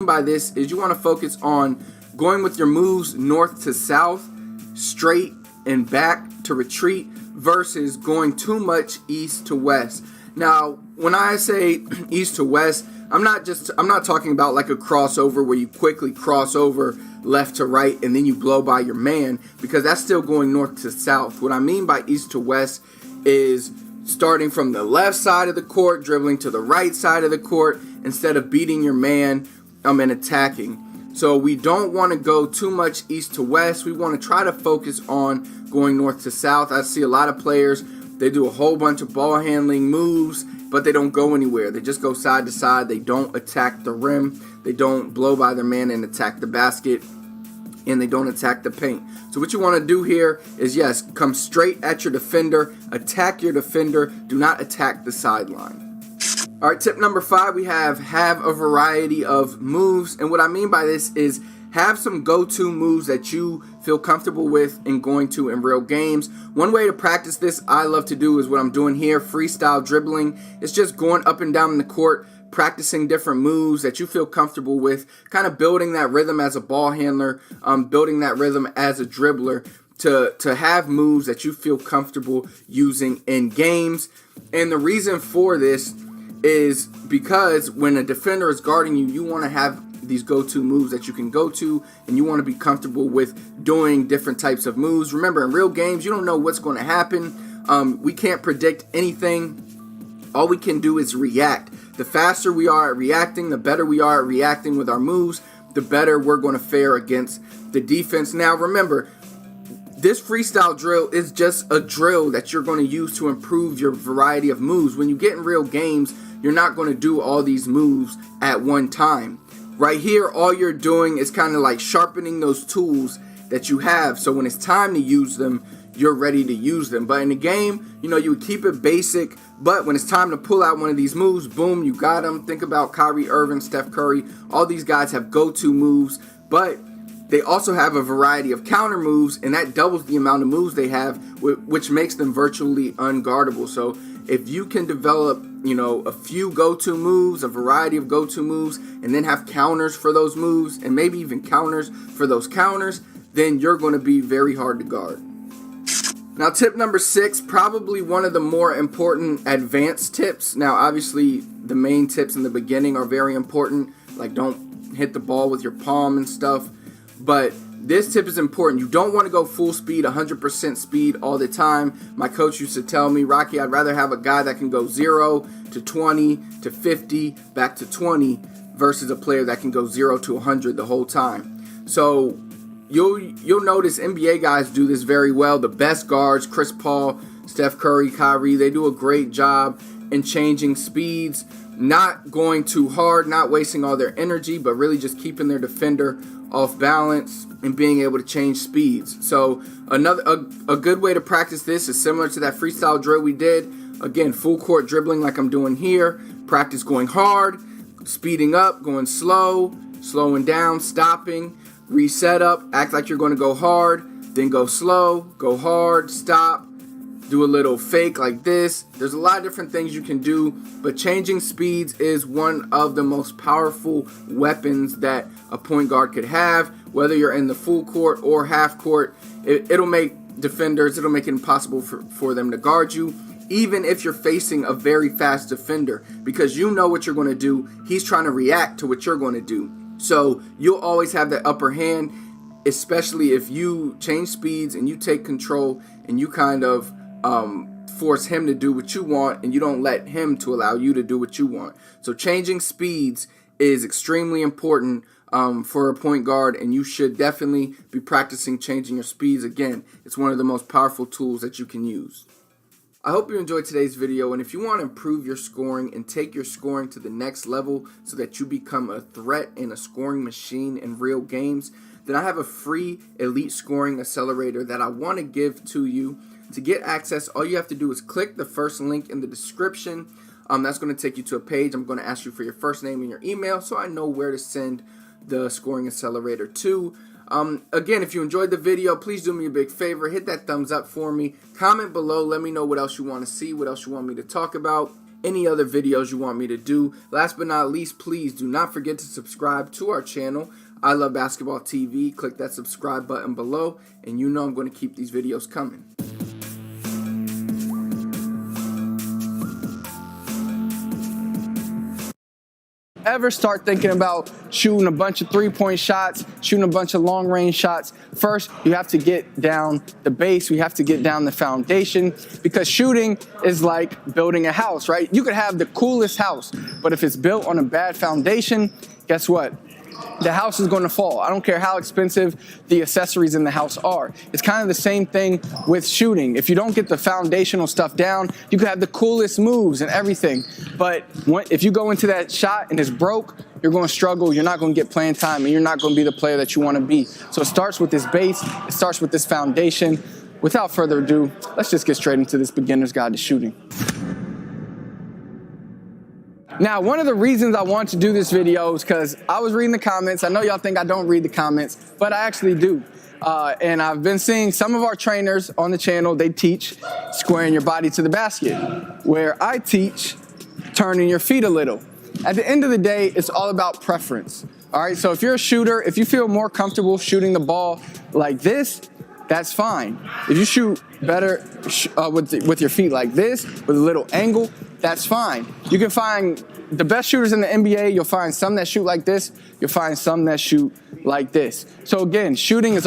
By this is you want to focus on going with your moves north to south, straight and back to retreat versus going too much east to west. Now, when I say east to west, I'm not talking about like a crossover where you quickly cross over left to right and then you blow by your man, because that's still going north to south. What I mean by east to west is starting from the left side of the court, dribbling to the right side of the court instead of beating your man and attacking. So we don't want to go too much east to west. We want to try to focus on going north to south. I see a lot of players, they do a whole bunch of ball handling moves, but they don't go anywhere. They just go side to side. They don't attack the rim. They don't blow by their man and attack the basket, and they don't attack the paint. So what you want to do here is, yes, come straight at your defender, attack your defender, do not attack the sideline. All right, tip number 5, we have a variety of moves. And what I mean by this is have some go-to moves that you feel comfortable with and going to in real games. One way to practice this I love to do is what I'm doing here, freestyle dribbling. It's just going up and down the court, practicing different moves that you feel comfortable with, kind of building that rhythm as a ball handler, building that rhythm as a dribbler to have moves that you feel comfortable using in games. And the reason for this is because when a defender is guarding you, you want to have these go-to moves that you can go to, and you want to be comfortable with doing different types of moves. Remember, in real games, you don't know what's going to happen. We can't predict anything. All we can do is react. The faster we are at reacting, the better we are at reacting with our moves, the better we're going to fare against the defense. Now, remember, this freestyle drill is just a drill that you're going to use to improve your variety of moves. When you get in real games, you're not going to do all these moves at one time. Right here, all you're doing is kind of like sharpening those tools that you have. So when it's time to use them, you're ready to use them. But in the game, you would keep it basic. But when it's time to pull out one of these moves, boom, you got them. Think about Kyrie Irving, Steph Curry. All these guys have go-to moves, but they also have a variety of counter moves, and that doubles the amount of moves they have, which makes them virtually unguardable. So if you can develop, a few go-to moves, a variety of go-to moves, and then have counters for those moves, and maybe even counters for those counters, then you're going to be very hard to guard. Now, tip number 6, probably one of the more important advanced tips. Now, obviously, the main tips in the beginning are very important, like don't hit the ball with your palm and stuff. But this tip is important. You don't want to go full speed, 100% speed all the time. My coach used to tell me, Rocky, I'd rather have a guy that can go 0 to 20 to 50, back to 20, versus a player that can go 0 to 100 the whole time. So you'll notice NBA guys do this very well. The best guards, Chris Paul, Steph Curry, Kyrie, they do a great job in changing speeds, not going too hard, not wasting all their energy, but really just keeping their defender off balance and being able to change speeds. So a good way to practice this is similar to that freestyle drill we did. Again, full court dribbling like I'm doing here. Practice going hard, speeding up, going slow, slowing down, stopping, reset up, act like you're going to go hard, then go slow, go hard, stop, do a little fake like this. There's a lot of different things you can do, but changing speeds is one of the most powerful weapons that a point guard could have. Whether you're in the full court or half court, it'll make it impossible for them to guard you, even if you're facing a very fast defender, because you know what you're going to do. He's trying to react to what you're going to do. So you'll always have that upper hand, especially if you change speeds and you take control and you kind of force him to do what you want, and you don't let him to allow you to do what you want. So changing speeds is extremely important for a point guard, and you should definitely be practicing changing your speeds. Again, it's one of the most powerful tools that you can use. I hope you enjoyed today's video, and if you want to improve your scoring and take your scoring to the next level so that you become a threat and a scoring machine in real games, then I have a free elite scoring accelerator that I want to give to you. To get access, all you have to do is click the first link in the description. That's going to take you to a page. I'm going to ask you for your first name and your email so I know where to send the scoring accelerator to. Again, if you enjoyed the video, please do me a big favor. Hit that thumbs up for me. Comment below. Let me know what else you want to see, what else you want me to talk about. any other videos you want me to do. Last but not least, please do not forget to subscribe to our channel, I Love Basketball TV. Click that subscribe button below, and you know I'm going to keep these videos coming. Ever start thinking about shooting a bunch of three-point shots, shooting a bunch of long-range shots, first you have to get down the base, we have to get down the foundation, because shooting is like building a house, right? You could have the coolest house, but if it's built on a bad foundation, guess what? The house is going to fall. I don't care how expensive the accessories in the house are. It's kind of the same thing with shooting. If you don't get the foundational stuff down, you could have the coolest moves and everything. But if you go into that shot and it's broke, you're going to struggle. You're not going to get playing time, and you're not going to be the player that you want to be. So it starts with this base. It starts with this foundation. Without further ado, let's just get straight into this beginner's guide to shooting. Now, one of the reasons I want to do this video is because I was reading the comments. I know y'all think I don't read the comments, but I actually do. And I've been seeing some of our trainers on the channel, they teach squaring your body to the basket, where I teach turning your feet a little. At the end of the day, it's all about preference. All right, so if you're a shooter, if you feel more comfortable shooting the ball like this, that's fine. If you shoot better with your feet like this, with a little angle, that's fine. You can find the best shooters in the NBA. You'll find some that shoot like this. You'll find some that shoot like this. So again, shooting is